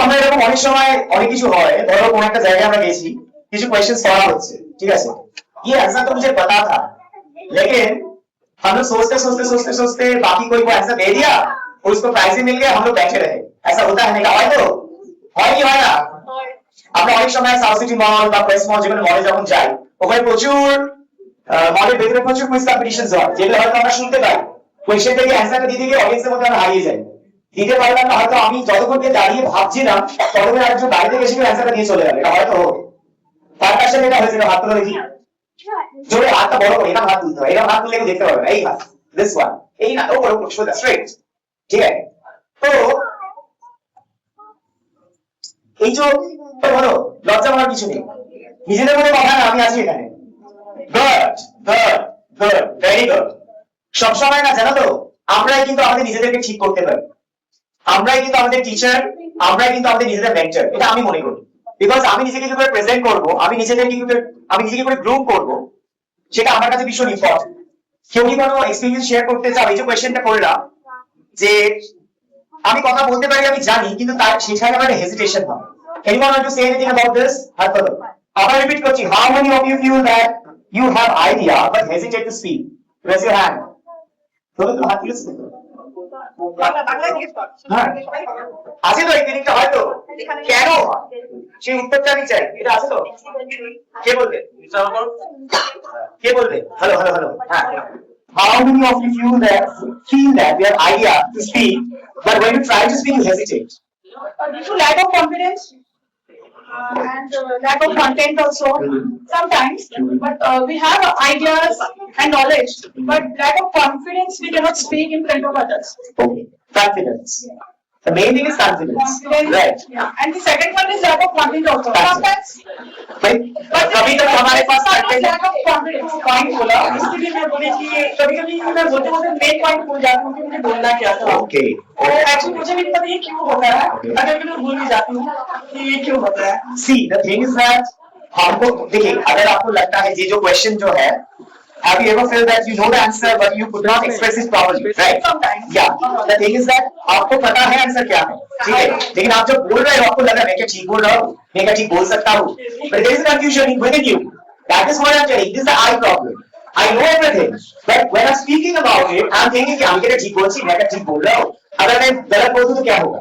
আমরা এরকম অনেক সময় অনেক কিছু হয়, ধরো কোন একটা জায়গায় আমরা গেছি, কিছু क्वेश्चंस करा হচ্ছে, ঠিক আছে, ये आंसर तो मुझे पता था, लेकिन हम लोग सोचते सोचते सोचते सोचते बाकी कोई को आंसर दे दिया और उसको प्राइज भी मिल गया, हम लोग बैठे रहे। ऐसा होता है नहीं, হয় তো, হয় কি হয় না? আমরা অনেক সময় সাউথ সিটি মল বা প্রেস মল যেখানে মলে যখন যাই, ওখানে প্রচুর মলের ভেতরে প্রচুর কুইজ কম্পিটিশনস হয়, যেগুলো হয়তো আমরা শুনতে পাই, কোয়েশ্চেন থেকে অ্যান্সারটা দিয়ে দিয়ে অডিয়েন্সের মধ্যে আমরা হারিয়ে যাই, দিতে পারলাম না, হয়তো আমি যতক্ষণ দিয়ে দাঁড়িয়ে ভাবছিলাম ততক্ষণ একজন বাইরে থেকে এসে অ্যান্সারটা দিয়ে চলে গেল, এটা হয়তো তার কাছে এটা হয়েছিল। হাত তুলে দেখি, জোরে হাতটা বড় করে, এরকম হাত তুলতে হয়, এরকম হাত তুললে কেউ দেখতে পারবে না, এই হাত, দিস ওয়ান, এই না ওপর ওপর সোজা স্ট্রেট, ঠিক আছে। তো এই যে বলো, লজ্জা পাওয়ার কিছু নেই, নিজেদের মধ্যে কথা না, আমি আছি এখানে, good good good, very good. সবসময় না জানো তো, আমরাই কিন্তু আমাদের নিজেদেরকে ঠিক করতে পারি, আমরাই কিন্তু আমাদের টিচার, আমরাই কিন্তু আমাদের নিজেদের মেন্টর, এটা আমি মনে করি। বিকজ আমি নিজেকে কি করে প্রেজেন্ট করব, আমি নিজেকে করে গ্রুম করব, সেটা আমার কাছে ভীষণ ইম্পর্টেন্ট। কেউ কি কোনো এক্সপেরিয়েন্স শেয়ার করতে চাও? এই যে কোয়েশ্চেনটা করলাম, যে আমি কথা বলতে পারি, আমি জানি, কিন্তু তার সেখানে আমার হেজিটেশন হয়। Anyone want to say anything about this? হাত তোলো। আবার রিপিট করছি, how many of you feel that you have idea but hesitate to speak? Raise your hand. তোলো তো, হাত তুলেছো তো? হ্যাঁ, আছে তো এই ফিলিংটা, হয়তো কেন সেই উত্তরটা আমি চাই, এটা আছে তো? কে বলবে? কে বলবে? হ্যালো হ্যালো হ্যালো, হ্যাঁ। How many of you feel that you have idea to speak, but when you try to speak, you hesitate? Due to lack of confidence and lack of content also sometimes, but we have ideas and knowledge, but lack of confidence, we cannot speak in front of others. Okay, confidence. The main thing is confidence, right? Yeah. And the second one is lack of content also. Sometimes, but कभी तक हमारे पास content lack of confidence. Point बोला, इसलिए मैं बोली कि कभी-कभी मैं बोलते बोलते मेन पॉइंट भूल जाती हूँ कि मुझे बोलना क्या था. Okay. Actually मुझे भी नहीं पता ये क्यों होता है. अगर मैं भूल भी जाती हूँ कि ये क्यों होता है. See, the thing is that हमको देखिए, अगर आपको लगता है ये जो क्वेश्चन जो है, have you ever felt that you know the answer but you could not express it properly, right? Sometimes. Yeah. The thing is that आपको पता है आंसर क्या है, ठीक है, लेकिन आप जब बोल रहे हो आपको लग रहा है मैं क्या ठीक बोल रहा हूँ, मैं क्या ठीक बोल सकता हूँ, but there is a confusion within you. That is what I'm telling. This is the I problem. I know everything, but when I'm speaking about it, I'm thinking कि हम क्या ठीक बोल सी, मैं क्या ठीक बोल रहा हूँ, अगर मैं गलत बोल दूँ तो क्या होगा?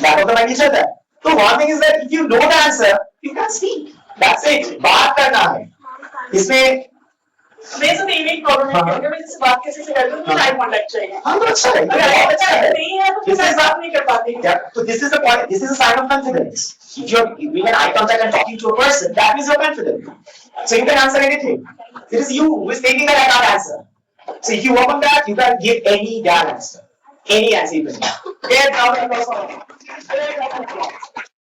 That of the mind is that. So one thing is that if you know the answer, you can speak. That's it. बात करना है. इसमें मेरे साथ एक प्रॉब्लम है कि मैं जिस बात कैसे से करती हूँ तो आई कांटेक्ट चाहिए. हाँ तो अच्छा है. अगर आई अच्छा नहीं है तो फिर मैं बात नहीं कर पाती. Yeah. So this is the point. This is a sign of confidence. If you're doing an eye contact and talking to a person, that means you're confident. So you can answer anything. It is you who is thinking that I can't answer. So if you work on that, you can give any damn answer. Any answer you can. Get out of the